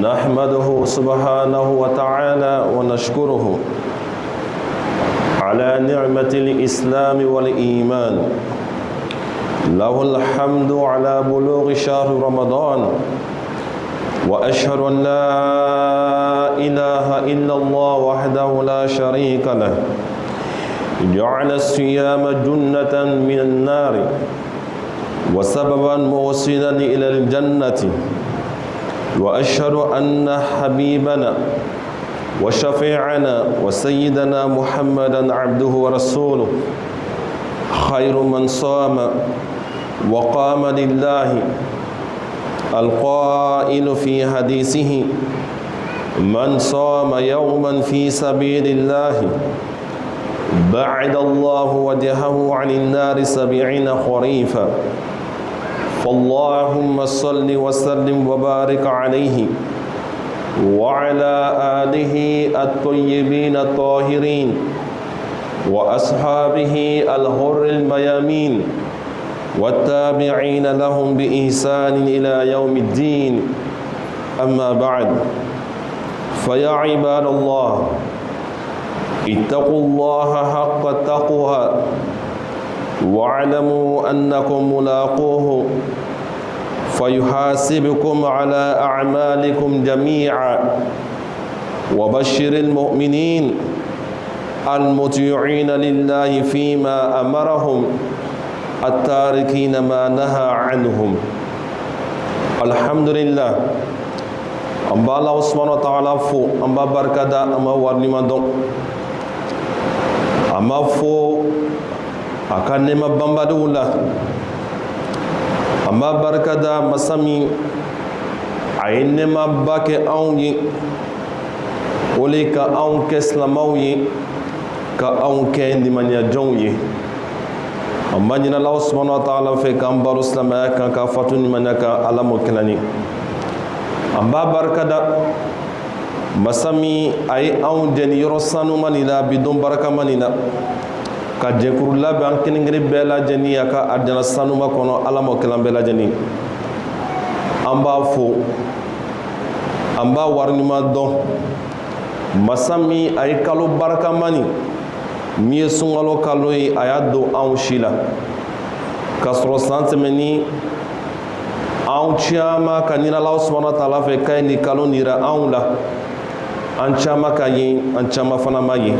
نحمده سبحانه وتعالى ونشكره على نعمة الإسلام والإيمان. له الحمد على بلوغ شهر رمضان، وأشهد أن لا إله إلا الله وحده لا شريك له، جعل الصيام جنة من النار وسببا موصلا إلى الجنة. وأشهد أن حبيبنا وشفيعنا وسيدنا محمدا عبده ورسوله، خير من صام وقام لله، القائل في حديثه: من صام يوما في سبيل الله بعد الله وجهه عن النار 70 خريفا. فاللهم صل وسلم وبارك عليه وعلى آله الطيبين الطاهرين وأصحابه الغر الميامين والتابعين لهم بإحسان إلى يوم الدين. أما بعد، فيا عباد الله، اتقوا الله حق التقوى واعلموا أنكم ملاقوه فيحاسبكم على أعمالكم جميعا. وبشر المؤمنين المطيعين لله فيما أمرهم التاركين ما نهى عنهم. الحمد لله. أمبا الله سبحانه وتعالى فو أمبا بركة أمبا ورنما دون أمبا فو akan nema bambadula amba barkada masami ay nema bake awnyi olika awn keslamawyi ka awn kendi manya jonyi amba nyina Allah subhanahu wa ta'ala fe kan baru islamaya kan ka fatuni manaka alamo kelani amba barkada masami ay awn den yorosanu manila bidon baraka manina ka jekuru labe an kiningiri bɛɛ lajɛni a ka arijana sanuma kɔnɔ ala mɔ kɛlan bɛɛ lajɛni. An b'a fo, an b'a wariɲuman dɔn masa min a ye kalo barakamani min ye sunkalo kalo ye a y'a don anw si la k'a sɔrɔ san tɛmɛni anw caman ka ɲini Ala subahana wa taala fɛ k'a ye nin kalo nira anw la, an caman ka ye an caman fana ma ye.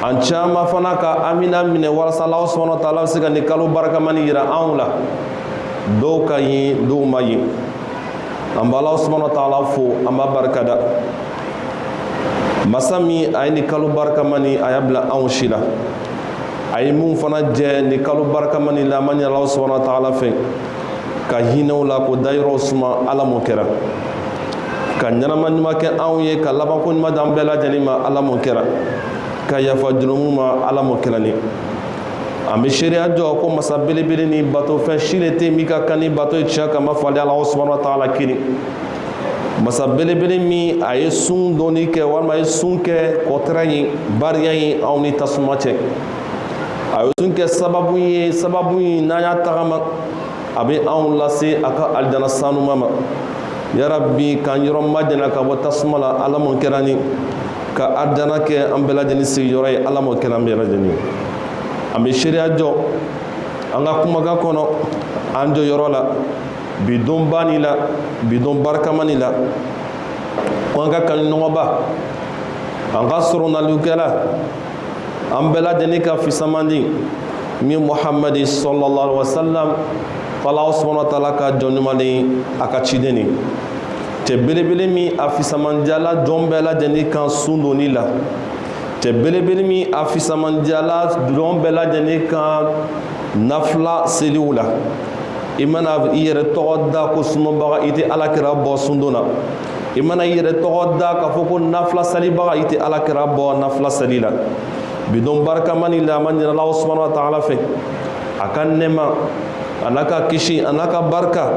An caman fana ka amina minɛ walasa Allah subhanahu wa ta'ala bɛ se ka nin kalo barakamani yira anw la, dɔw ka ye dɔw ma ye. An bɛ Allah subhanahu wa ta'ala fo, an b'a barikada masa min a ye nin kalo barakamani a y'a bila anw si la, a ye mun fana jɛ nin kalo barakamani la, a ma ɲini Allah subhanahu wa ta'ala fɛ ka hinɛw la ko dayɔrɔw suma Ala mun kɛra, ka ɲɛnama ɲuman kɛ anw ye, ka labanko ɲuman d'an bɛɛ lajɛlen ma Ala mun kɛra, ka yafa jurumu ma Ala mo kelani. An bɛ seereya jɔ ko masa belebele ni bato fɛn si de tɛ min ka kan ni bato ye tiɲɛ kan ma fali Ala subhanahu wa ta'ala kini. Masa belebele min a ye sun dɔɔni kɛ walima a ye sun kɛ kɔtɛrɛ ye bariya ye anw ni tasuma cɛ. A ye sun kɛ sababu ye, sababu in n'an y'a tagama a bɛ anw lase a ka alijana sanuma ma. Yarabi k'an yɔrɔ majanya ka bɔ tasuma la Ala mo kɛra ni ka arijana kɛ an bɛɛ lajɛlen sigiyɔrɔ ye Ala m'o kɛ an bɛɛ lajɛlen. An bɛ seereya jɔ an ka kumakan kɔnɔ an jɔyɔrɔ la bidon ba ni la bidon barakamani la ko an ka kanuɲɔgɔnba an ka sɔrɔnalikɛla an bɛɛ lajɛlen ka fisamandi min Muhamadi sallallahu alaihi wa sallam ko Ala subhanahu wa ta'ala ka jɔn ɲuman a ka ciden ni cɛ belebele min a fisamandiyala jɔn bɛɛ lajɛlen kan sun donni la, cɛ belebele min a fisamandiyala jɔn bɛɛ lajɛlen kan nafila seliw la. I mana i yɛrɛ tɔgɔ da ko sunɔbaga i tɛ alakira bɔ sundon na, i mana i yɛrɛ tɔgɔ da k'a fɔ ko nafila salibaga i tɛ alakira bɔ nafila sali la. Bidon barakamani la a ma ɲini Allah subhanahu wa ta'ala fɛ a ka nɛɛma a n'a ka kisi a n'a ka barika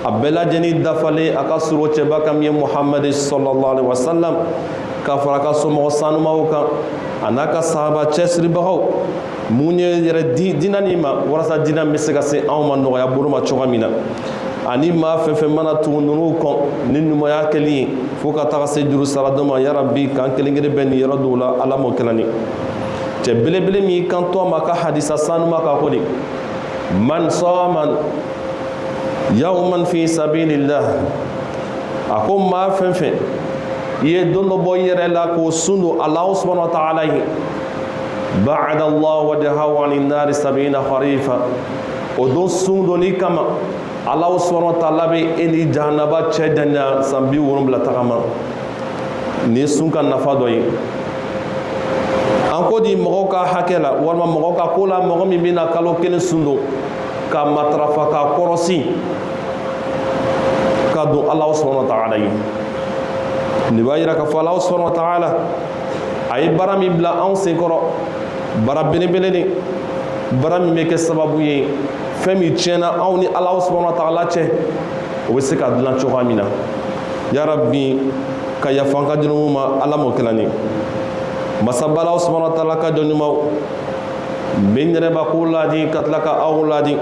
a bɛɛ lajɛlen dafalen a ka suro cɛba kan min ye Muhamadi sallallahu alaihi wa sallam, k'a fara a ka somɔgɔ sanumaw kan a n'a ka sahaba cɛsiribagaw mun ye yɛrɛ diinɛ nin ma walasa diinɛ bɛ se ka se anw ma nɔgɔya bolo ma cogoya min na. ani maa fɛn fɛn mana tugu ninnu kɔn ni ɲumanya kɛli ye fo ka taga se juru sara dɔ ma ya rabbi k'an kelen kelen bɛ nin yɔrɔ dɔw la ala m'o kɛla ni cɛ belebele min kan to a ma ka hadisa sanuma ka ko de man sama yawman fi sabilillah a ko maa fɛn fɛn i ye don dɔ bɔ i yɛrɛ la k'o sun don Alahu subhanahu wa ta'ala ye ba'ada Allah wajhahu ani nari 70 kharifa o don sun donni kama Alahu subhanahu wa ta'ala bɛ e ni jahanaba cɛ janya san 70 tagama ni sun ka nafa dɔ ye an ko di mɔgɔw ka hakɛ la walima mɔgɔw ka ko la mɔgɔ min bɛna kalo kelen sun don ka matarafa ka kɔrɔsi ka don Alahu subhanahu wa ta'ala ye nin b'a yira k'a fɔ Alahu subhanahu wa ta'ala a ye baara min bila anw senkɔrɔ bara belebele ni bara min bɛ kɛ sababu ye fɛn min tiɲɛna anw ni Alahu subhanahu wa ta'ala cɛ o bɛ se ka dilan cogoya min na ya rabbi ka yafa an ka jurumu ma ala m'o kɛla ni masaba Alahu subhanahu wa ta'ala ka jɔn ɲumanw n bɛ n yɛrɛ bakun laadi ka tila ka aw laadi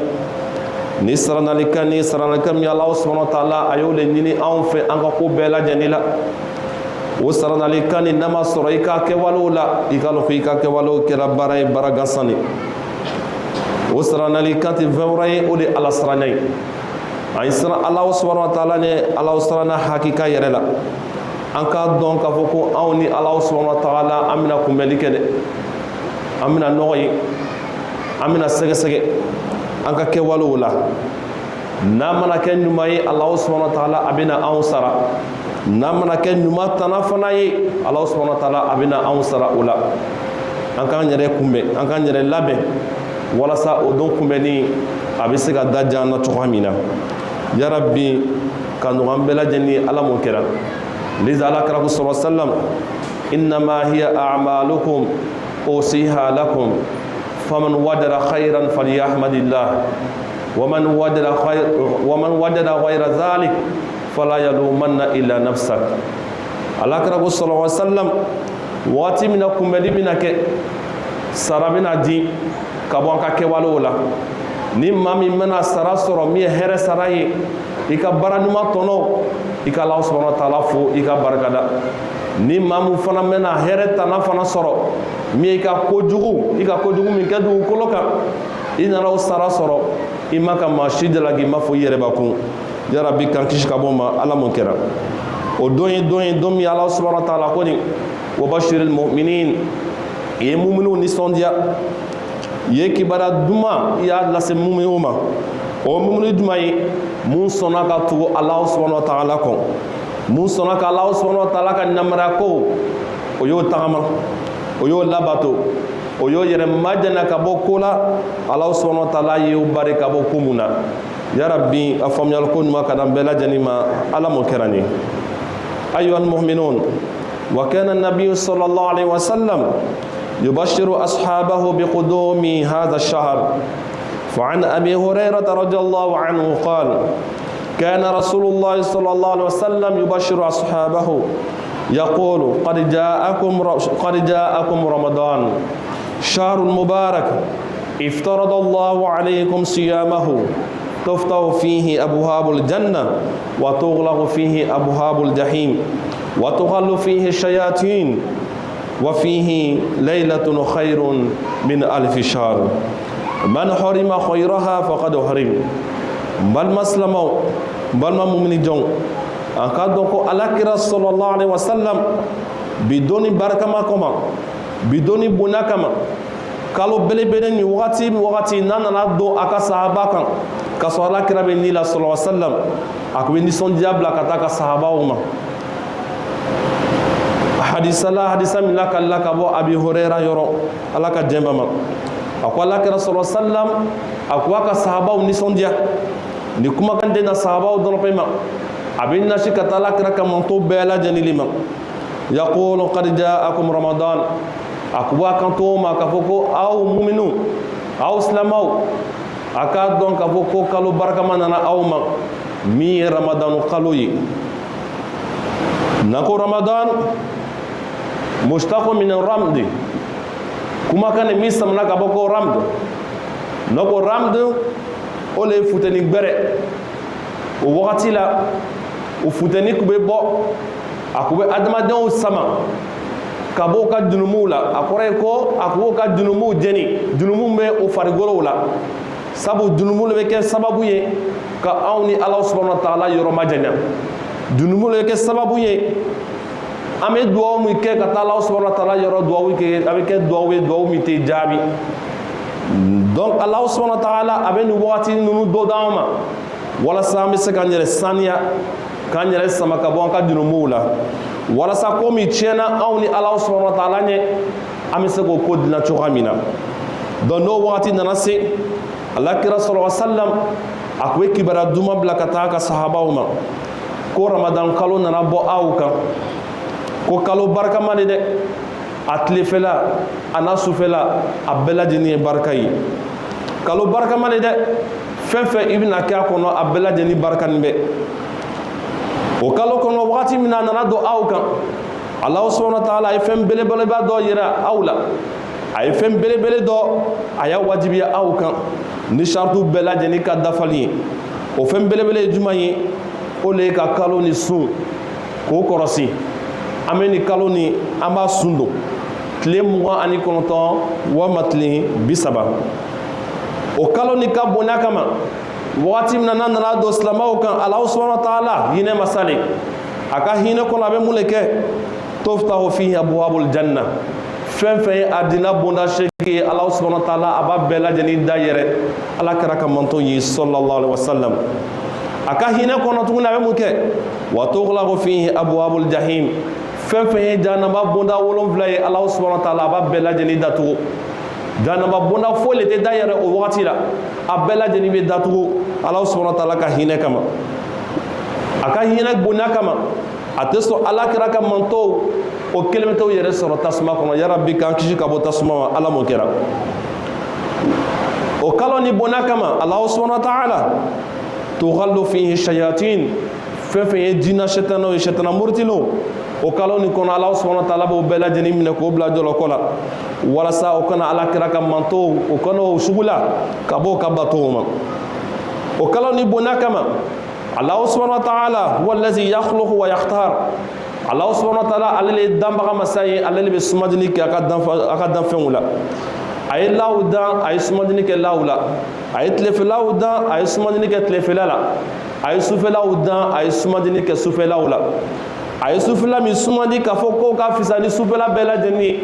ni saranalikan min Alahu subhanahu wa ta'ala a y'o de ɲini anw fɛ an ka ko bɛɛ lajɛlen la o saranalikan nin n'a ma sɔrɔ i ka kɛwalew la i ka lɔn ko i ka kɛwalew kɛra baara ye baara gansan de o saranalikan tɛ fɛn wɛrɛ ye o de ala sarana ye an ye siran Alahu subhanahu wa ta'ala ni Alahu sarana hakika yɛrɛ la an k'a dɔn k'a fɔ ko anw ni Alahu subhanahu wa ta'ala an bɛna kunbɛnni kɛ dɛ an bɛna nɔgɔ ye an bɛna sɛgɛsɛgɛ an ka kɛwalew la n'a mana kɛ ɲuman ye Alahu subhanahu wa ta'ala a bɛna anw sara n'a mana kɛ ɲuman tana fana ye Alahu subhanahu wa ta'ala a bɛna anw sara o la an k'an yɛrɛ kunbɛn an k'an yɛrɛ labɛn walasa o don kunbɛnni a bɛ se ka da diya an na cogoya min na ya rabbi ka nɔgɔ an bɛɛ lajɛlen ye ala m'o kɛra liza ala kira ko sallallahu alaihi wasallam innama hiya a'malukum usiha lakum faman wajada khayran falyahmadillah waman wajada ghayra dhalik fala yalumanna illa nafsak ala kira ko sallallahu alaihi wasallam waati min na kunbɛnni bɛna kɛ sara bɛna di ka bɔ an ka kɛwalew la ni maa min bɛna sara sɔrɔ min ye hɛrɛ sara ye i ka baara ɲuman tɔnɔ i ka Alahu subhanahu wa ta'ala fo i ka barikada ni maa min fana bɛna hɛrɛ tana fana sɔrɔ min ye i ka kojugu min kɛ dugukolo kan i nana o sara sɔrɔ i ma ka maa si jalaki i ma fɔ i yɛrɛ bakun ya rabbi k'an kisi ka bɔ ma ala m'o kɛra o don ye don min Alahu subhanahu wa ta'ala ko ni wa bashiril mu'minin i ye mu'miniw nisɔndiya i ye kibaruya duman i y'a lase mu'miniw ma o mumini jumɛn ye mun sɔnna ka tugu Alahu subhanahu wa ta'ala kɔ mun sɔnna ka Alahu subhanahu wa ta'ala ka yamaruya ko o y'o tagama o y'o labato o y'o yɛrɛ majanya ka bɔ ko la Alahu subhanahu wa ta'ala y'o bari ka bɔ ko mun na ya rabbi a faamuyali ko ɲuman ka di an bɛɛ lajɛlen ma ala m'o kɛra ni ayyuhal mu'minun wa kana an-nabiyyu sallallahu alayhi wa sallam yubashshiru ashabahu biqudumi hadha ash-shahr فعن أبي هريرة رضي الله عنه قال كان رسول الله صلى الله عليه وسلم يبشر أصحابه يقول قد جاءكم رمضان شهر مبارك افترض الله عليكم صيامه تفتح فيه أبواب الجنة وتغلق فيه أبواب الجحيم وتغل فيه الشياطين وفيه ليلة خير من 1000 شهر من حرم خيرها فقد حرم بل مسلمو بل مؤمن جون ان كادو الاكرا صلى الله عليه وسلم بدون بركه ما كما بدون بنكما قالوا بلبلن وقتي نانا دو اكا صحابه كان كسو الاكرا بن الله صلى الله عليه وسلم اكو ني سون ديابلا كتا صحابه وما حديث من لك ابو ابي هريره يرو الله كجنبما ako ala kira sallallahu alaihi wasallam ako aka sahabaw nisɔndiya ni kumakan tɛ na sahabaw dɔrɔn ma a bɛ nasi ka taa ala kira ka manto bɛɛ lajɛlen ma yaqulu qad ja'akum ramadan ako b'a kan to ma k'a fɔ ko aw muminu aw silamaw a k'a dɔn k'a fɔ ko kalo barikama nana aw ma min ye ramadanu kalo ye n'an ko ramadan mushtaqun min ramdi kumakan min samana ka bɔ ko ramd no ko ramd o le futeni gbɛrɛ o wagati la o futeni kun bɛ bɔ a kun bɛ adamadenw sama ka bɔ u ka dunumuw la a kɔrɔ ye ko a kun b'u ka dunumuw jeni dunumu bɛ o farikolow la sabu dunumu le bɛ kɛ sababu ye ka anw ni Ala subhanahu wa ta'ala yɔrɔ majanya dunumu le bɛ kɛ sababu ye an bɛ duwawu min kɛ ka taa Ala subhanahu wa ta'ala yɔrɔ duwawu kɛ a bɛ kɛ duwawu ye duwawu min tɛ jaabi donc Ala subhanahu wa ta'ala a bɛ nin wagati ninnu dɔ d'an ma walasa an bɛ se k'an yɛrɛ saniya k'an yɛrɛ sama ka bɔ an ka dunumuw la walasa ko min tiɲɛna anw ni Ala subhanahu wa ta'ala ɲɛ an bɛ se k'o ko dilan cogoya min na donc n'o wagati nana se Alakira sallallahu alaihi wasallam a kun bɛ kibaruya duman bila ka taa a ka sahabaw ma ko Ramadan kalo nana bɔ aw kan ko kalo barikama de dɛ a tilefɛla a n'a sufɛla a bɛɛ lajɛlen ye barika ye kalo barikama de dɛ fɛn fɛn i bɛna kɛ a kɔnɔ a bɛɛ lajɛlen barika nin bɛ o kalo kɔnɔ wagati min na a nana don aw kan Ala subhanahu wa ta'ala a ye fɛn belebeleba dɔ yira aw la a ye fɛn belebele dɔ a y'a wajibiya aw kan ni saratu bɛɛ lajɛlen ka dafali ye o fɛn belebele ye jumɛn ye o le ye ka kalo ni sun k'o kɔlɔsi an bɛ nin kalo ni an b'a sun don tile 29 walima tile 30 o kalo ni ka bonya kama wagati min na n'a nana don silamɛw kan Ala subhanahu wa ta'ala hinɛ masale a ka hinɛ kɔnɔ a bɛ mun de kɛ tuftahu fihi abwabul janna fɛn fɛn ye a dina bonda seegin ye Ala subhanahu wa ta'ala a b'a bɛɛ lajɛlen da yɛrɛ Ala kɛra ka manto ye sallallahu alaihi wasallam a ka hinɛ kɔnɔ tuguni a bɛ mun kɛ wa tughlaqu fihi abwabul jahim fɛn fɛn ye jahanama bonda 7 ye Ala subhanahu wa ta'ala a b'a bɛɛ lajɛlen datugu jahanama bonda foyi le tɛ da yɛrɛ o wagati la a bɛɛ lajɛlen bɛ datugu Ala subhanahu wa ta'ala ka hinɛ kama a ka hinɛ bonya kama a tɛ sɔn Ala kɛra ka manto o kelen bɛ t'o yɛrɛ sɔrɔ tasuma kɔnɔ ya Rabbi k'an kisi ka bɔ tasuma ma Ala m'o kɛra o kalo ni bonya kama Ala subhanahu wa ta'ala tughallu fihi shayatin fɛn fɛn ye jinɛ sɛtanaw ye sɛtana murutilenw o kalo ni kɔnɔ Ala subhanahu wa ta'ala b'o bɛɛ lajɛlen minɛ k'o bila jɔlɔkɔ la walasa o kana Ala kɛra ka manto o kana o sugu la ka bɔ o ka batow ma o kalo ni bonya kama Ala subhanahu wa ta'ala huwa allazi yakhluqu wa yakhtar Ala subhanahu wa ta'ala ale le danbaga masa ye ale le bɛ sumadini kɛ a ka danfɛnw la a ye law dan a ye sumadini kɛ law la a ye tilefɛlaw dan a ye sumadini kɛ tilefɛla la a ye sufɛlaw dan a ye sumadini kɛ sufɛlaw la a ye sufɛla min sumadi k'a fɔ ko ka fisa ni sufɛla bɛɛ lajɛlen ye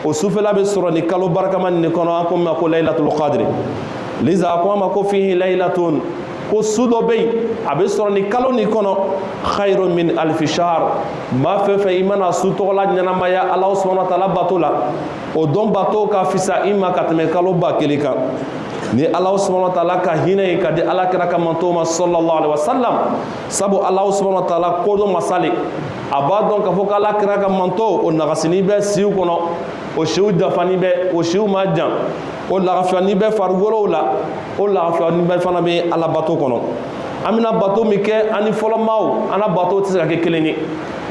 o sufɛla bɛ sɔrɔ ni kalo barikama nin de kɔnɔ an ko min ma ko layilatul qadri liza a ko an ma ko fihi layilatun ko su dɔ bɛ yen a bɛ sɔrɔ ni kalo nin kɔnɔ khayrun min alfi shahr maa fɛn fɛn i mana su tɔgɔla ɲɛnamaya Ala subhanahu wa ta'ala bato la o dɔn bato ka fisa i ma ka tɛmɛ kalo 1000 kan ni Ala subhanahu wa ta'ala ka hinɛ ye ka di Ala kɛra ka manto ma sallallahu alaihi wasallam sabu Ala subhanahu wa ta'ala ko dɔ masale a b'a dɔn k'a fɔ ko Ala kɛra ka manto o nagasini bɛ siw kɔnɔ o siw dafani bɛ o siw ma jan o lagafiyani bɛ farikolow la o lagafiyani bɛ fana bɛ Ala bato kɔnɔ an bɛna bato min kɛ an ni fɔlɔ maaw an na bato tɛ se ka kɛ kelen ye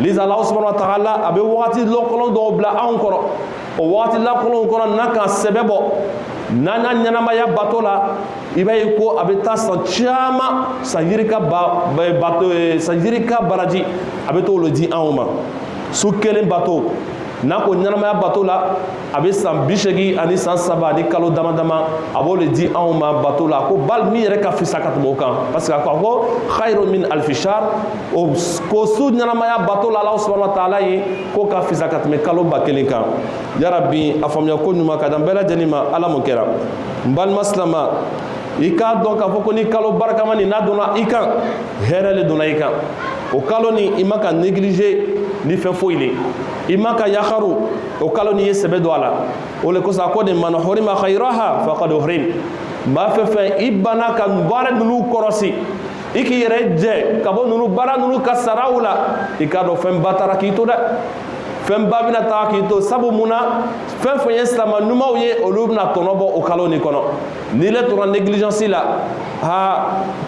liza Ala subhanahu wa ta'ala a bɛ wagati lakolon dɔw bila anw kɔrɔ o wagati lakolonw kɔnɔ n'a kan sɛbɛ bɔ n'an ka ɲɛnamaya bato la i b'a ye ko a bɛ taa san caman san yirika baraji a bɛ t'o di anw ma su kelen bato n'a ko ɲɛnamaya bato la a bɛ san 80 ani san 3 ani kalo dama dama a b'o le di anw ma bato la ko bali min yɛrɛ ka fisa ka tɛmɛ o kan parce que a ko khayrun min alfi shahr o ko su ɲɛnamaya bato la Ala subhanahu wa ta'ala ye ko ka fisa ka tɛmɛ kalo 1000 kan ya Rabbi a faamuya ko ɲuman ka di an bɛɛ lajɛlen ma Ala m'o kɛra n balima silama i k'a dɔn k'a fɔ ko ni kalo barikama nin n'a donna i kan hɛrɛ le donna i kan o kalo ni i ma ka négliger ni fɛn foyi le i ma ka yakharu o kalo ni ye sɛbɛ don a la o le kosɔn a ko de man hurima khayraha faqad hurim maa fɛn fɛn i banna ka baara ninnu kɔrɔsi i k'i yɛrɛ jɛ ka bɔ ninnu baara ninnu ka saraw la i k'a dɔn fɛn ba taara k'i to dɛ fɛn ba bɛna taa k'i to sabu mun na fɛn fɛn ye silamɛ ɲumanw ye olu bɛna tɔnɔ bɔ o kalo nin kɔnɔ n'i le tora négligence la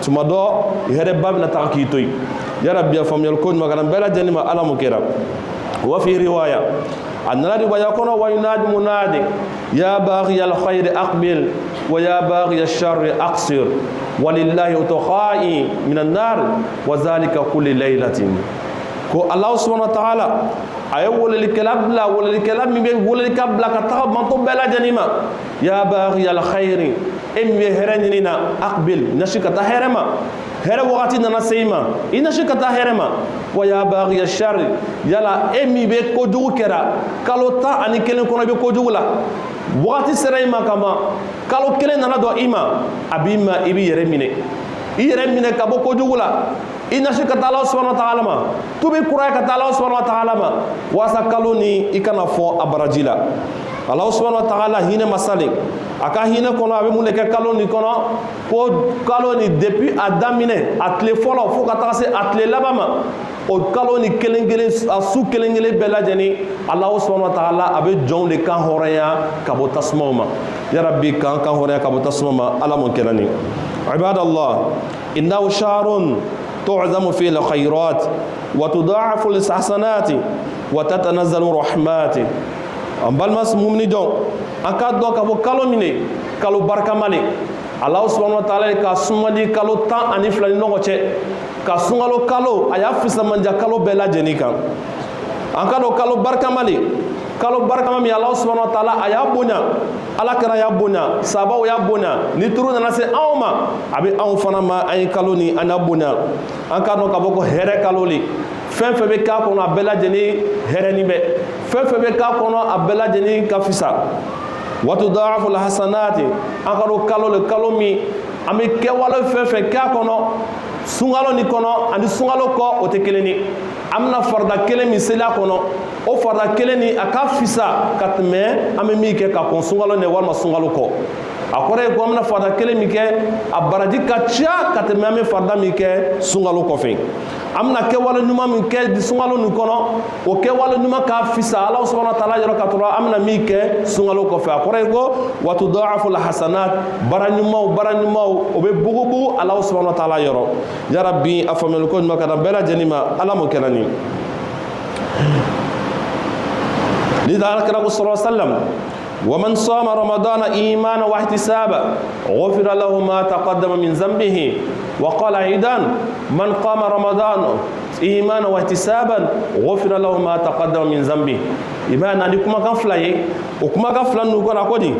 tuma dɔ hɛrɛ ba bɛna taa k'i to yen ya Rabbi a faamuyali ko ɲuman ka na bɛɛ lajɛlen ma Ala m'o kɛra wa fi riwaya a nana riwaya kɔnɔ wa yunadi munadi ya baghiyal khayri aqbil ويا باغي الشر أقصر ولله أتقائي من النار وذلك كل ليلة ko Allah subhanahu wa ta'ala ay woleli kelabla woleli kelab mi be woleli kabla ka taxaw man to bela janima ya baghi al khairi embe herenina aqbil nashikata herema here wakati nana seima inashikata herema wa ya baghi al shar yala emi be ko jugu kera kalota ani kelen kono be ko jugu la wakati serema kama kalo kelen nana do ima abima ibi yeremine iremine kabo ko jugu la inashi ka Allah subhanahu wa ta'ala ma tubi kuray ka Allah subhanahu wa ta'ala ma wasa kaloni ikana fo abarajila Allah subhanahu wa ta'ala hine masali aka hine kono abe muleke kaloni kono ko kaloni depuis adamine atle folo fo ka tase atle labama o kaloni kelengele asu kelengele belajani Allah subhanahu wa ta'ala abe jonde kan horaya kabotasmoma ya rabbi kan horaya kabotasmoma ala mon kelani ibadallah innahu sharun تعظم فيه الخيرات وتضاعف الحسنات وتتنزل الرحمات بل مس مؤمن دون اكاد دو كفو كالو ميني كالو بركه مالي الله سبحانه وتعالى كا سمدي كالو تان اني فلان نوغوتي كا سونغالو كالو ايا فيس مانجا كالو بلا جنيكا اكاد دو كالو بركه مالي كالو بركه مامي الله سبحانه وتعالى ايا بونا ala kara ya bonya sabaw ya bonya ni turu na se awma abi aw fana ma ay kaloni ana bonya an ka no ka boko here kaloli fen fe be ka ko na bela jeni here ni be fen fe be ka ko no abela jeni kafisa wa tudaafu al hasanati an ka no kalole kalomi ami ke wala fen fe ka ko no sungalo ni kono andi sungalo ko o te keleni amna farda kelemi sela kono o farda keleni aka fisa katme ame mi ke ka kon sungalo ne walma sungalo ko akore ko amna farda kelemi ke abaraji kacha katme ame farda mi ke sungalo ko fe amna ke wala numa mi ke di sungalo ni kono o ke wala numa ka fisa Allah subhanahu wa ta'ala yaro katura amna mi ke sungalo ko fe akore ko wa tudaafu al hasanat baranyuma o be bugu Allah subhanahu wa ta'ala yaro ya rabbi afamel ko makana bela janima ala mo kenani lidha rasul sallallahu alaihi wasallam ومن صام رمضان إيمانا واحتسابا غفر له ما تقدم من ذنبه وقال أيضا من قام رمضان إيمانا واحتسابا غفر له ما تقدم من ذنبه إيمانا لكما كان فلاي وكما كان فلان نقول أقولي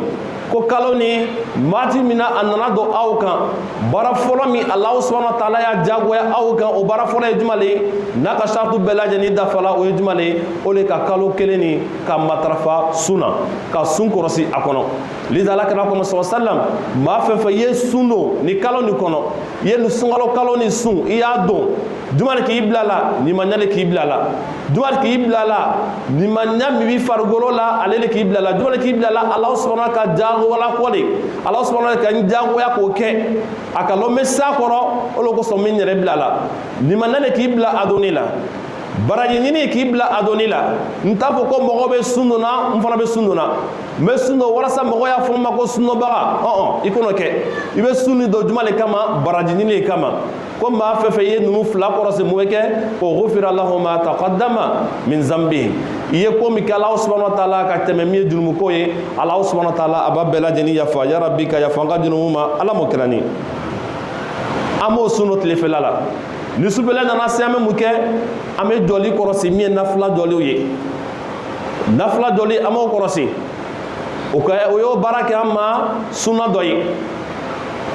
ko kaloni mati mina anana do awkan bara folo mi Allah subhanahu wa ta'ala ya jagoya awkan o bara folo jumale naka shartu belaje ni dafala o jumale o le ka kalo keleni ka matrafa suna ka sun korosi akono lidala kana ko sallam ma fe fe ye suno ni kalo ni kono ye nu sungalo kalo ni sun iya do jumale ki iblala ni manyale ki iblala jumale ki iblala ni manyam mi fargolo la alele ki iblala jumale ki iblala Allah subhanahu wa ta'ala wala kodi Allah subhanahu wa ta'ala jango ya ko ke akalo messa koro o lo ko so min yere blala ni manale ki bla adonila baraji ni ki bla adonila ntafo ko mo be sununa mfana be sununa me sunno wala sa mo ya fo mako sunno baga ikono ke ibe sunni do jumale kama baraji ni kama ko ma fe fe ye numu fla ko se mo ke ko ghufira lahu ma taqaddama min zambi iye ko mi kala subhanahu wa ta'ala ka teme mi junumu ko ye Allah subhanahu wa ta'ala ababela jeni ya fa ya rabbi ka ya fanga junuma ala mo krani amo sunno tle felala ni subele na nasiame muke ame joli korosi mi nafla joli ye nafla joli amo korosi o ka o yo barake amma sunna doyi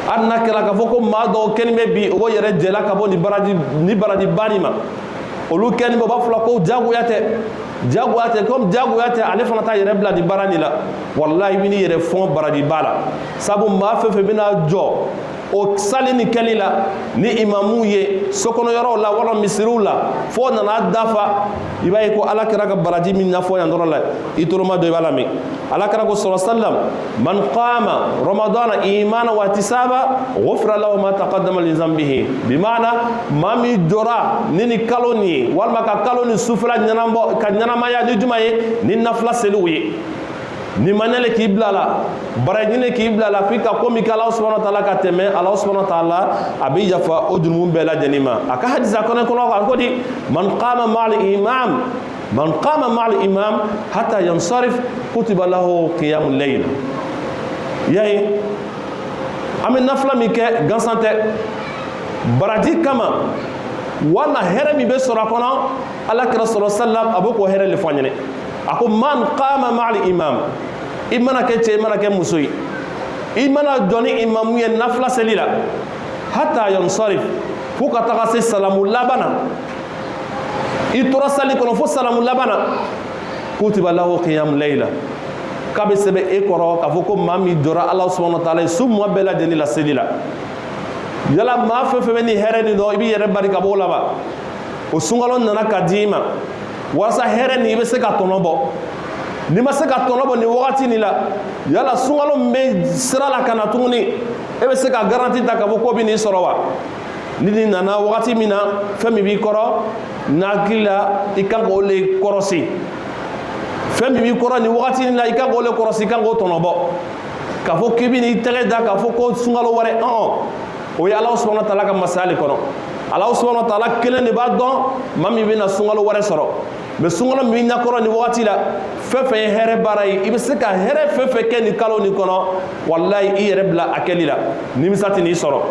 anna kala ka foko ma do kenbe bi o yere jela ka bo ni baraji banima olu kenbe ba fula ko jagu yate comme jagu yate ale fana ta yere bla di barani la wallahi bini yere fon baraji bala sabu ma fe bina jo o salini kelila ni imamu ye sokono yoro la wala misiru la fo nana dafa ibaye ko ala kira ka baraji min na fo yandoro la itoroma do ibala mi ala kira ko sallallahu alaihi wasallam man qama ramadana imana wa ihtisaba ghufra lahu ma taqaddama li dhanbihi bimana mami jora nini kaloni walma ka kaloni sufla nyanambo ka nyanama ya ni jumaye ni nafla selu ye ni manele ki blala barajine ki blala fika ko mi kala subhanahu wa ta'ala ka teme Allah subhanahu wa ta'ala abi jafa odun bela janima aka hadisa kono ko di man qama ma'al imam hatta yansarif kutiba lahu qiyamul layl yayi an bɛ nafila min kɛ gansan tɛ baraji kama wala hɛrɛ min bɛ sɔrɔ a kɔnɔ alakira sɔlɔ sallam a b'o k'o hɛrɛ de fɔ an ɲɛna a ko man qama ma'al imam i mana kɛ cɛ i mana kɛ muso ye i mana jɔ ni imamu ye nafila seli la hatta yansarif fo ka taga se salamu laban na i tora sali kɔnɔ fo salamu laban na kutiba lahu qiyam layla k'a bɛ sɛbɛn e kɔrɔ k'a fɔ ko maa min jɔra ala subhanahu wa ta'ala su mugan bɛɛ lajɛlen la seli la yala maa fɛn fɛn bɛ ni hɛrɛ nin dɔn i b'i yɛrɛ bari ka bɔ o la wa o sunkalo nana ka di i ma walasa hɛrɛ nin i bɛ se ka tɔnɔ bɔ n'i ma se ka tɔnɔ bɔ nin wagati nin la yala sunkalo min bɛ sira la ka na tuguni e bɛ se ka garanti ta k'a fɔ ko bɛ n'i sɔrɔ wa ni nin nana wagati min na fɛn min b'i kɔrɔ n'a hakili la i kan k'o le kɔrɔsi fɛn min b'i kɔrɔ nin wagati nin la i kan k'o le kɔrɔsi i kan k'o tɔnɔ bɔ k'a fɔ k'i bɛ n'i tɛgɛ da k'a fɔ ko sunkalo wɛrɛ o ye Alahu subhanahu wa ta'ala ka masaya le kɔnɔ Alahu subhanahu wa ta'ala kelen de b'a dɔn maa min bɛna sunkalo wɛrɛ sɔrɔ mais sunkalo min b'i ɲɛkɔrɔ nin wagati la fɛn fɛn ye hɛrɛ baara ye i bɛ se ka hɛrɛ fɛn fɛn kɛ nin kalo nin kɔnɔ walayi i yɛrɛ bila a kɛli la nimisa tɛ n'i sɔrɔ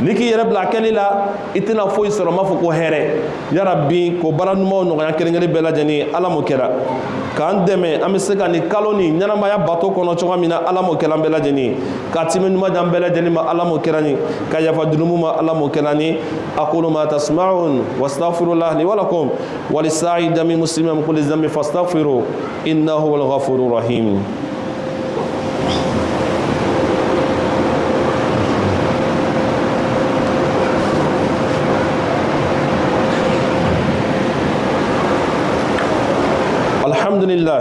n'i k'i yɛrɛ bila a kɛli la i tɛna foyi sɔrɔ n b'a fɔ ko hɛrɛ yarabi ko baara ɲumanw nɔgɔya kelen-kelen bɛɛ lajɛlen ala m'o kɛra k'an dɛmɛ an bɛ se ka nin kalo nin ɲɛnamaya bato kɔnɔ cogoya min na ala m'o kɛra an bɛɛ lajɛlen ka timi ɲuman di an bɛɛ lajɛlen ma ala m'o kɛra nin ka yafa junumu ma ala m'o kɛra nin aqulu ma tasma'un wastaghfirullah li wa lakum wa lisa'iri jami muslimin min kulli dhanbin fastaghfiru innahu huwal ghafurur rahim. Alhamdulillah,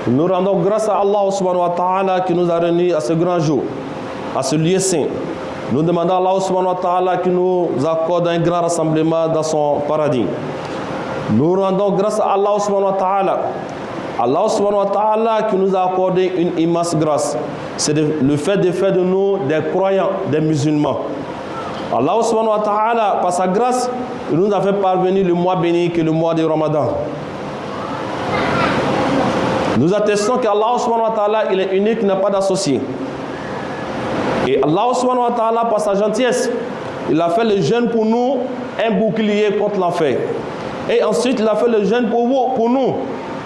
nous rendons grâce à Allah subhanahu wa ta'ala qui nous a réunis à ce grand jour, à ce lieu saint. Nous demandons à Allah subhanahu wa ta'ala qui nous accorde un grand rassemblement dans son paradis. Nous rendons grâce à Allah subhanahu wa ta'ala. Allah subhanahu wa ta'ala qui nous a accordé une immense grâce. C'est le fait de faire de nous des croyants, des musulmans. Allah subhanahu wa ta'ala, par sa grâce, il nous a fait parvenir le mois béni qui est le mois du Ramadan. Nous attestons qu'Allah subhanahu wa ta'ala, il est unique, il n'a pas d'associé. Et Allah subhanahu wa ta'ala, par sa gentillesse, il a fait le jeûne pour nous un bouclier contre l'enfer. Et ensuite, il a fait le jeûne pour nous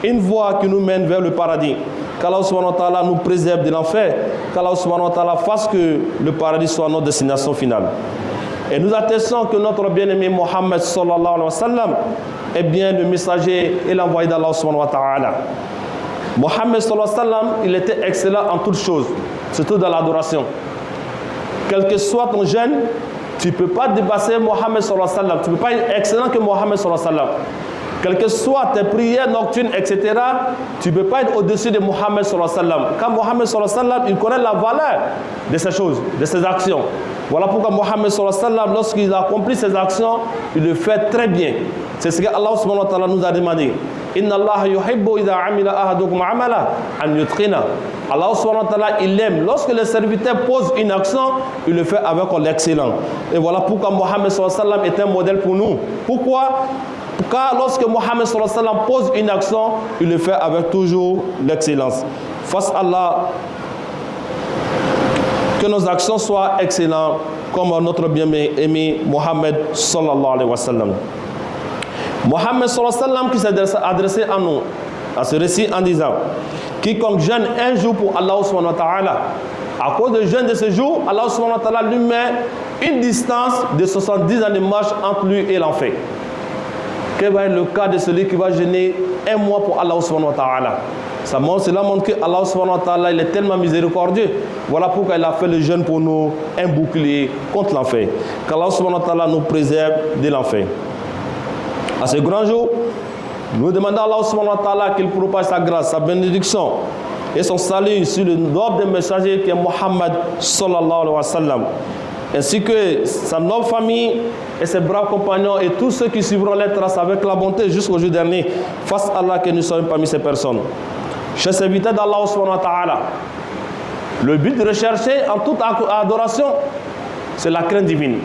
une voie qui nous mène vers le paradis. Qu'Allah subhanahu wa ta'ala nous préserve de l'enfer. Qu'Allah subhanahu wa ta'ala fasse que le paradis soit notre destination finale. Et nous attestons que notre bien-aimé Mohammed sallallahu alayhi wa sallam est bien le messager et l'envoyé d'Allah subhanahu wa ta'ala. Mohammed sallallahu alayhi wa sallam, il était excellent en toutes choses, surtout dans l'adoration. Quel que soit ton jeûne, tu ne peux pas dépasser Mohammed sallallahu alayhi wa sallam. Tu ne peux pas être excellent que Mohammed sallallahu alayhi wa sallam. Quelles que soient tes prières nocturnes, etc., tu ne peux pas être au-dessus de Mohammed sallallahu alayhi wa sallam. Quand Mohammed sallallahu alayhi wa sallam, il connaît la valeur de ces choses, de ces actions. Voilà pourquoi Mohammed sallallahu alayhi wa sallam, lorsqu'il a accompli ses actions, il le fait très bien. C'est ce que Allah subhanahu wa ta'ala nous a demandé. Inna Allah yuhibbu idha amila ahadukum amala an yutqina. Allah subhanahu wa ta'ala, il aime. Lorsque le serviteur pose une action, il le fait avec l'excellence. Et voilà pourquoi Mohammed sallallahu alayhi wa sallam est un modèle pour nous. Pourquoi? Car lorsque Mohammed sallallahu alayhi wa sallam pose une action, il le fait avec toujours l'excellence. Face à Allah, que nos actions soient excellentes, comme notre bien-aimé Mohammed sallallahu alayhi wa sallam. Mohammed sallallahu alayhi wa sallam qui s'est adressé à nous, à ce récit en disant: quiconque jeûne un jour pour Allah subhanahu wa ta'ala, à cause du jeûne de ce jour, Allah subhanahu wa ta'ala lui met une distance de 70 ans de marche entre lui et l'enfer. Quel va être le cas de celui qui va jeûner un mois pour Allah subhanahu wa ta'ala? Cela montre que Allah subhanahu wa ta'ala, il est tellement miséricordieux. Voilà pourquoi il a fait le jeûne pour nous, un bouclier contre l'enfer. Qu'Allah subhanahu wa ta'ala nous préserve de l'enfer. À ce grand jour, nous demandons à Allah subhanahu wa ta'ala qu'il propage sa grâce, sa bénédiction et son salut sur le noble messager qui est Mohammed sallallahu alayhi wa sallam, ainsi que sa noble famille et ses braves compagnons et tous ceux qui suivront les traces avec la bonté jusqu'au jour dernier. Face à Allah que nous sommes parmi ces personnes. Chers serviteurs d'Allah subhanahu wa ta'ala, le but de rechercher en toute adoration, c'est la crainte divine.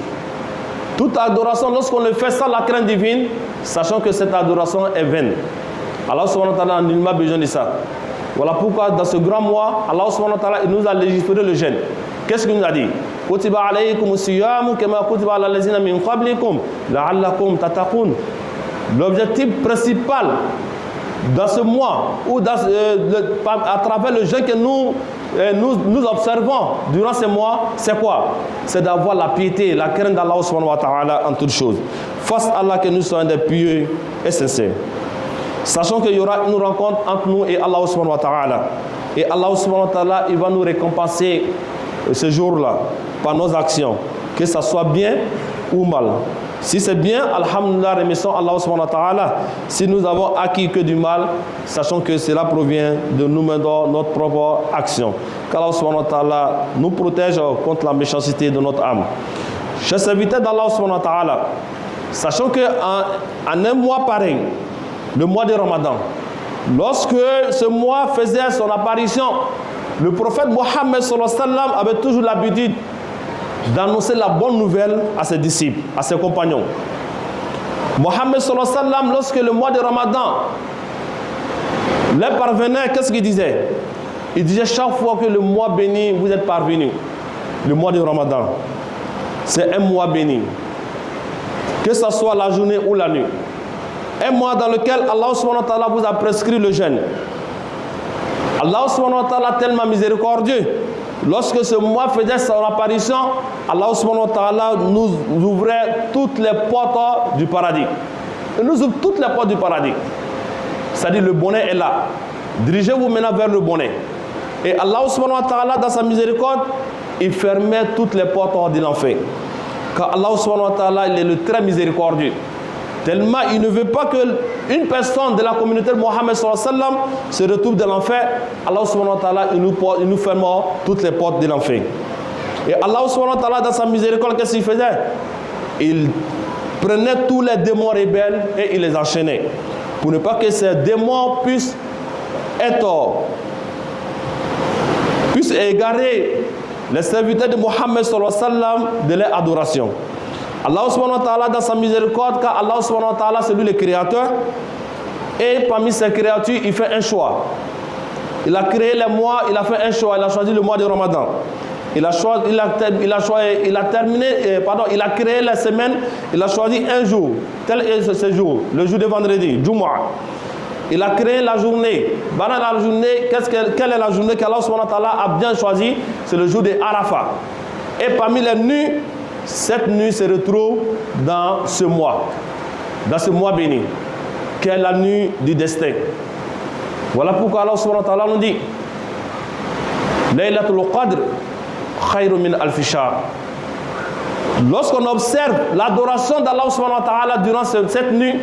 Toute adoration, lorsqu'on le fait sans la crainte divine, sachant que cette adoration est vaine. Allah subhanahu wa ta'ala n'a nullement besoin de ça. Voilà pourquoi dans ce grand mois, Allah subhanahu wa ta'ala, il nous a légiféré le jeûne. qu'est-ce qu'il nous a dit? Kutiba alaykum siyam kama kutiba ala allazina min qablikum la'allakum tattaqun. L'objectif principal dans ce mois ou à travers le jeûne que nous observons durant ce mois, c'est quoi? C'est d'avoir la piété, la crainte d'Allah subhanahu wa ta'ala en toutes choses. Fasse Allah que nous soyons des pieux et sincères. Sachant qu'il y aura une rencontre entre nous et Allah subhanahu wa ta'ala. Et Allah subhanahu wa ta'ala, il va nous récompenser ce jour-là par nos actions, que ça soit bien ou mal. Si c'est bien, alhamdulillah, remercions Allah subhanahu wa ta'ala. Si nous avons acquis que du mal, sachant que cela provient de nous-mêmes, notre propre action. Qu'Allah subhanahu wa ta'ala nous protège contre la méchanceté de notre âme. Chers serviteurs d'Allah subhanahu wa ta'ala, sachant qu'en un mois pareil, le mois de Ramadan, lorsque ce mois faisait son apparition, le prophète Mohammed sallallahu alayhi wa sallam avait toujours l'habitude d'annoncer la bonne nouvelle à ses disciples, à ses compagnons. Mohammed sallallahu alayhi wa sallam, lorsque le mois de Ramadan leur parvenait, qu'est-ce qu'il disait? Il disait chaque fois que le mois béni vous êtes parvenu, le mois de Ramadan, c'est un mois béni, que ce soit la journée ou la nuit. Un mois dans lequel Allah subhanahu wa ta'ala vous a prescrit le jeûne. Allah subhanahu wa ta'ala tellement miséricordieux. Lorsque ce mois faisait son apparition, Allah subhanahu wa ta'ala nous ouvrait toutes les portes du paradis. Il nous ouvre toutes les portes du paradis. C'est-à-dire le bonheur est là. Dirigez-vous maintenant vers le bonheur. Et Allah subhanahu wa ta'ala, dans sa miséricorde, il fermait toutes les portes de l'enfer. Car Allah subhanahu wa ta'ala, il est le très miséricordieux. Tellement il ne veut pas qu'une personne de la communauté de Mohammed sallallahu alayhi wa sallam se retrouve dans l'enfer. Allah subhanahu wa ta'ala, il nous ferme toutes les portes de l'enfer. Et Allah subhanahu wa ta'ala, dans sa miséricorde, qu'est-ce qu'il faisait? Il prenait tous les démons rebelles et il les enchaînait. Pour ne pas que ces démons puissent égarer les serviteurs de Mohammed sallallahu alayhi wa sallam de leur adoration. Allah subhanahu wa ta'ala, dans sa miséricorde, car Allah subhanahu wa ta'ala, c'est lui le créateur, et parmi ses créatures, il fait un choix. Il a créé les mois, il a fait un choix, il a choisi le mois de Ramadan. Il a créé les semaines, il a choisi un jour, tel est ce jour, le jour de vendredi, Jumu'ah. Il a créé la journée. Pendant la journée, quelle est la journée qu'Allah subhanahu wa ta'ala a bien choisi? C'est le jour de Arafat. Et parmi les nuits, cette nuit se retrouve dans ce mois béni, qui est la nuit du destin. Voilà pourquoi Allah subhanahu wa ta'ala nous dit Laylatul Qadr khayrun min alfi shahr. Lorsqu'on observe l'adoration d'Allah subhanahu wa ta'ala durant cette nuit,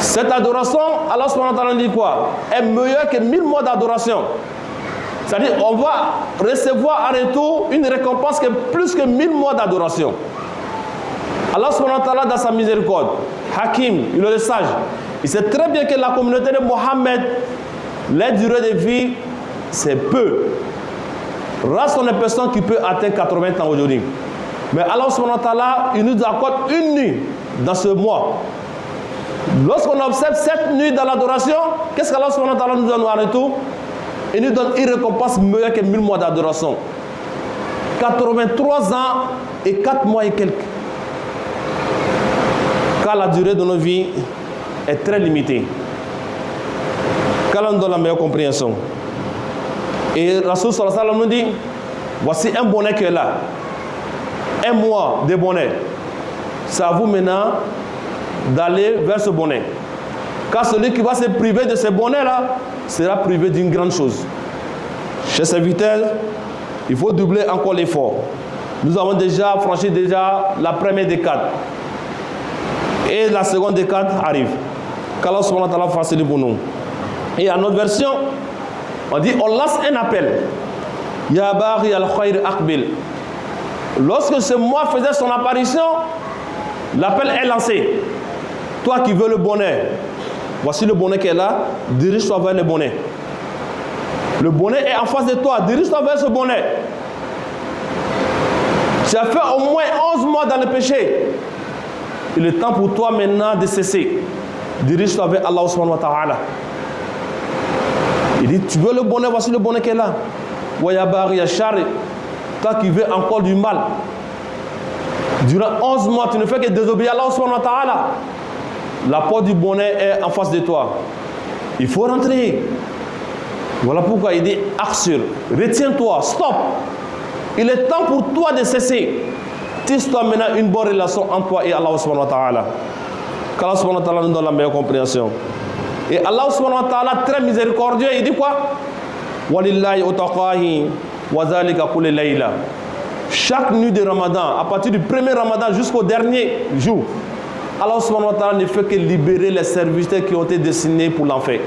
cette adoration, Allah subhanahu wa ta'ala dit quoi? Est meilleure que 1000 mois d'adoration. C'est-à-dire on va recevoir en retour une récompense qui est plus que 1000 mois d'adoration. Allah subhanahu wa ta'ala, dans sa miséricorde, Hakim, il est le sage, il sait très bien que la communauté de Mohammed, leur durée de vie, c'est peu. Rares sont les personnes qui peuvent atteindre 80 ans aujourd'hui. Mais Allah subhanahu wa ta'ala, il nous accorde une nuit dans ce mois. Lorsqu'on observe cette nuit dans l'adoration, qu'est-ce qu'Allah subhanahu wa ta'ala nous donne en retour? Il nous donne une récompense meilleure que 1000 mois d'adoration. 83 ans et 4 mois et quelques. Car la durée de nos vies est très limitée. Qu'Allah nous donne la meilleure compréhension. Et Rasul sallallahu alayhi wa sallam nous dit, voici un bonheur qui est là. Un mois de bonheur. C'est à vous maintenant d'aller vers ce bonheur. Car celui qui va se priver de ce bonheur-là sera privé d'une grande chose. Chers serviteurs, il faut doubler encore l'effort. Nous avons déjà franchi la première décade. Et la seconde décade arrive. Qu'Allah subhanahu wa ta'ala facilite pour nous. Et à notre version, on dit, on lance un appel. Ya baghi al-khayr aqbil. Lorsque ce mois faisait son apparition, l'appel est lancé. Toi qui veux le bonheur, voici le bonheur qui est là, dirige-toi vers le bonheur. Le bonheur est en face de toi, dirige-toi vers ce bonheur. Tu as fait au moins 11 mois dans le péché. Il est temps pour toi maintenant de cesser. Dirige-toi vers Allah subhanahu wa ta'ala. Il dit, tu veux le bonheur, voici le bonheur qui est là. toi qui veux encore du mal. Durant 11 mois, tu ne fais que désobéir à Allah subhanahu wa ta'ala. La porte du bonheur est en face de toi. Il faut rentrer. Voilà pourquoi il dit aksur, retiens-toi, stop. Il est temps pour toi de cesser. Tisse-toi maintenant une bonne relation entre toi et Allah subhanahu wa ta'ala. Qu'Allah subhanahu wa ta'ala nous donne la meilleure compréhension. Et Allah subhanahu wa ta'ala, très miséricordieux, il dit quoi? Walillahi utaqahi wa zalika kulli layla. Chaque nuit de Ramadan, à partir du premier Ramadan jusqu'au dernier jour, Allah subhanahu wa ta'ala ne fait que libérer les serviteurs qui ont été destinés pour l'enfer.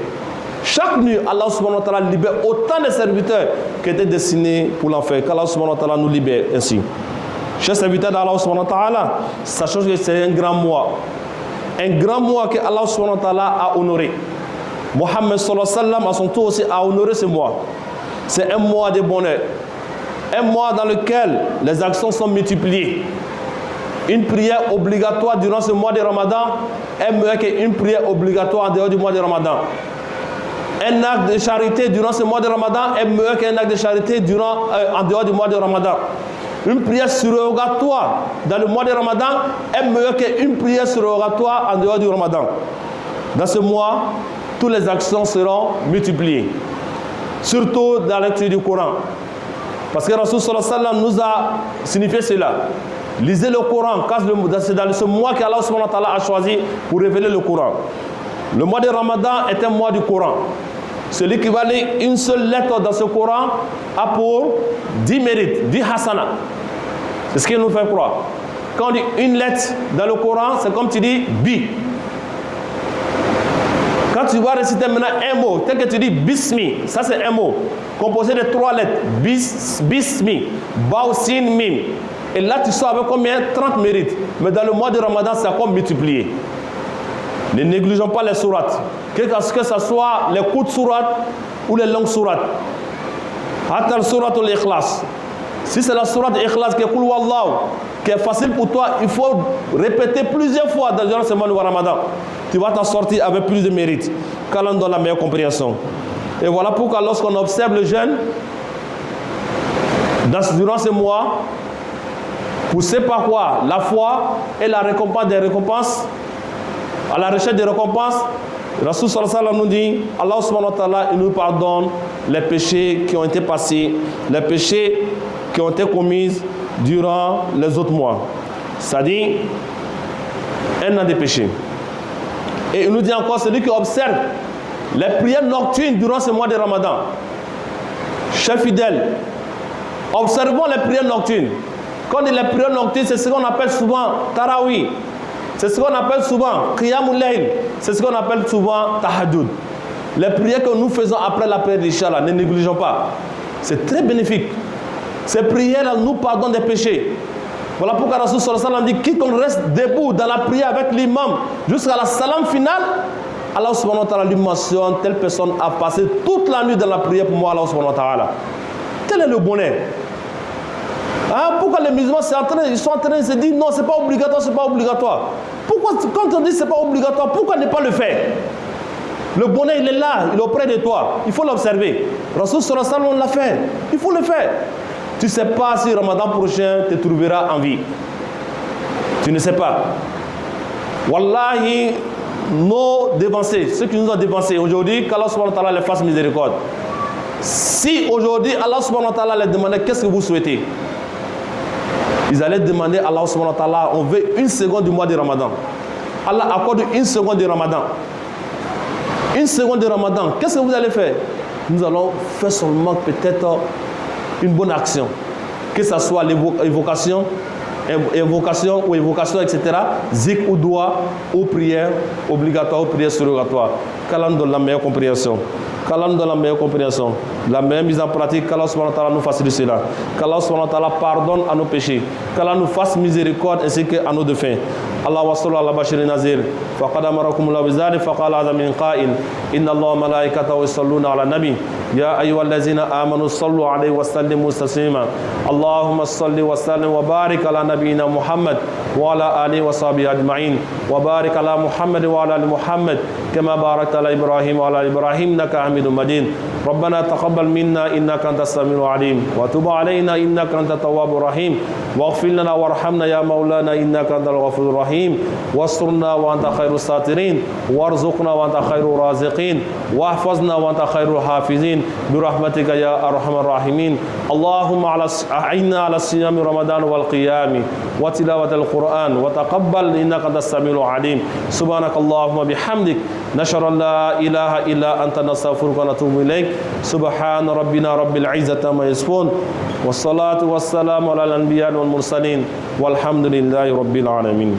Chaque nuit, Allah subhanahu wa ta'ala libère autant de serviteurs qui étaient destinés pour l'enfer. Qu'Allah subhanahu wa ta'ala nous libère ainsi. Chers serviteurs d'Allah subhanahu wa ta'ala, sachant que c'est un grand mois. Un grand mois que Allah subhanahu wa ta'ala a honoré. Mohammed sallallahu alayhi wa sallam à son tour aussi a honoré ce mois. C'est un mois de bonheur. Un mois dans lequel les actions sont multipliées. Une prière obligatoire durant ce mois de Ramadan est meilleure qu'une prière obligatoire en dehors du mois de Ramadan. Un acte de charité durant ce mois de Ramadan est meilleur qu'un acte de charité en dehors du mois de Ramadan. Une prière surrogatoire dans le mois de Ramadan est meilleure qu'une prière surrogatoire en dehors du Ramadan. Dans ce mois, toutes les actions seront multipliées. Surtout dans la lecture du Coran. Parce que Rasul sallallahu alayhi wa sallam nous a signifié cela. Lisez le Coran, c'est dans ce mois qu'Allah subhanahu wa ta'ala a choisi pour révéler le Coran. Le mois de Ramadan est un mois du Coran. Celui qui va lire une seule lettre dans ce Coran a pour 10 mérites, 10 hasana. C'est ce qu'il nous fait croire. Quand on dit une lettre dans le Coran, c'est comme tu dis bi. Quand tu vas réciter maintenant un mot, tel que tu dis bismi, ça c'est un mot, composé de 3 lettres, bismi, bao, sin, mim. Et là tu sors avec combien? 30 mérites. Mais dans le mois de Ramadan, c'est encore multiplié. Ne négligeons pas les sourates. Que ce soit les courtes sourates ou les longues sourates. Hatta surat al-Ikhlas. Si c'est la sourate Ikhlas qui est Qul Wallahu, qui est facile pour toi, il faut répéter plusieurs fois durant ce mois de Ramadan. Tu vas t'en sortir avec plus de mérite. Qu'Allah donne la meilleure compréhension. Et voilà pourquoi lorsqu'on observe le jeûne, durant ce mois, poussé par quoi? La foi et la récompense des récompenses. À la recherche des récompenses, Rasul sallallahu alayhi wa sallam nous dit, Allah subhanahu wa ta'ala, il nous pardonne les péchés qui ont été passés, les péchés qui ont été commis durant les autres mois. C'est-à-dire, un an de péché. Et il nous dit encore, celui qui observe les prières nocturnes durant ce mois de Ramadan. Chers fidèles, observons les prières nocturnes. Quand on dit les prières nocturnes, c'est ce qu'on appelle souvent Tarawih. C'est ce qu'on appelle souvent Qiyamul Layl. C'est ce qu'on appelle souvent Tahajjud. Les prières que nous faisons après la prière d'Isha, ne négligeons pas. C'est très bénéfique. Ces prières nous pardonnent des péchés. Voilà pourquoi Rasul sallallahu alayhi wa sallam dit, quiconque reste debout dans la prière avec l'imam jusqu'à la salam finale, Allah subhanahu wa ta'ala lui mentionne, telle personne a passé toute la nuit dans la prière pour moi, Allah subhanahu wa ta'ala. Tel est le bonheur. Hein? Pourquoi les musulmans ils sont en train de se dire non, c'est pas obligatoire, c'est pas obligatoire. Pourquoi, quand on dit c'est pas obligatoire, pourquoi ne pas le faire? Le bonheur, il est là, il est auprès de toi. Il faut l'observer. Rasul sallallahu alayhi wa sallam l'a fait. Il faut le faire. Tu ne sais pas si Ramadan prochain te trouvera en vie. Tu ne sais pas. Wallahi, nos dévancés, ceux qui nous ont dévancés aujourd'hui, qu'Allah subhanahu wa ta'ala les fasse miséricorde. Si aujourd'hui Allah subhanahu wa ta'ala les demandait qu'est-ce que vous souhaitez, ils allaient demander à Allah subhanahu wa ta'ala, on veut une seconde du mois de Ramadan. Allah accorde une seconde de Ramadan. Une seconde de Ramadan. Qu'est-ce que vous allez faire? Nous allons faire seulement peut-être une bonne action. Que ce soit l'évocation, ou évocation, etc. Zik ou doigt, ou prière obligatoire, ou prière surrogatoire. Qu'Allah nous donne la meilleure compréhension. Qu'Allah nous donne la meilleure compréhension. La meilleure mise en pratique, qu'Allah subhanahu wa ta'ala nous facilite cela. Qu'Allah subhanahu wa ta'ala pardonne à nos péchés. Qu'Allah nous fasse miséricorde ainsi qu'à nos défunts. Allah wa sallu ala bashir nazir. Faqad amarakum la bizari faqala adam min qa'il. Inna Allah malaikatahu yusalluna ala nabi. يا أيها الذين آمنوا صلوا عليه وسلموا تسليما اللهم صل وسلم وبارك على نبينا محمد وعلى آله وصحبه أجمعين وبارك على محمد وعلى آل محمد كما باركت على إبراهيم وعلى آل إبراهيم إنك حميد مجيد ربنا تقبل منا إنك أنت السميع العليم وتب علينا إنك أنت التواب الرحيم واغفر لنا وارحمنا يا مولانا إنك أنت الغفور الرحيم واسترنا وأنت خير الساترين وارزقنا وأنت خير الرازقين واحفظنا وأنت خير الحافظين برحمتك يا أرحم الراحمين اللهم أعنا على صيام رمضان والقيام وتلاوة القرآن وتقبل إنك أنت السميع العليم سبحانك اللهم بحمدك نشهد أن لا إله إلا أنت نستغفرك ونتوب إليك سبحان ربنا رب العزة ما يصفون والصلاة والسلام على الأنبياء والمرسلين والحمد لله رب العالمين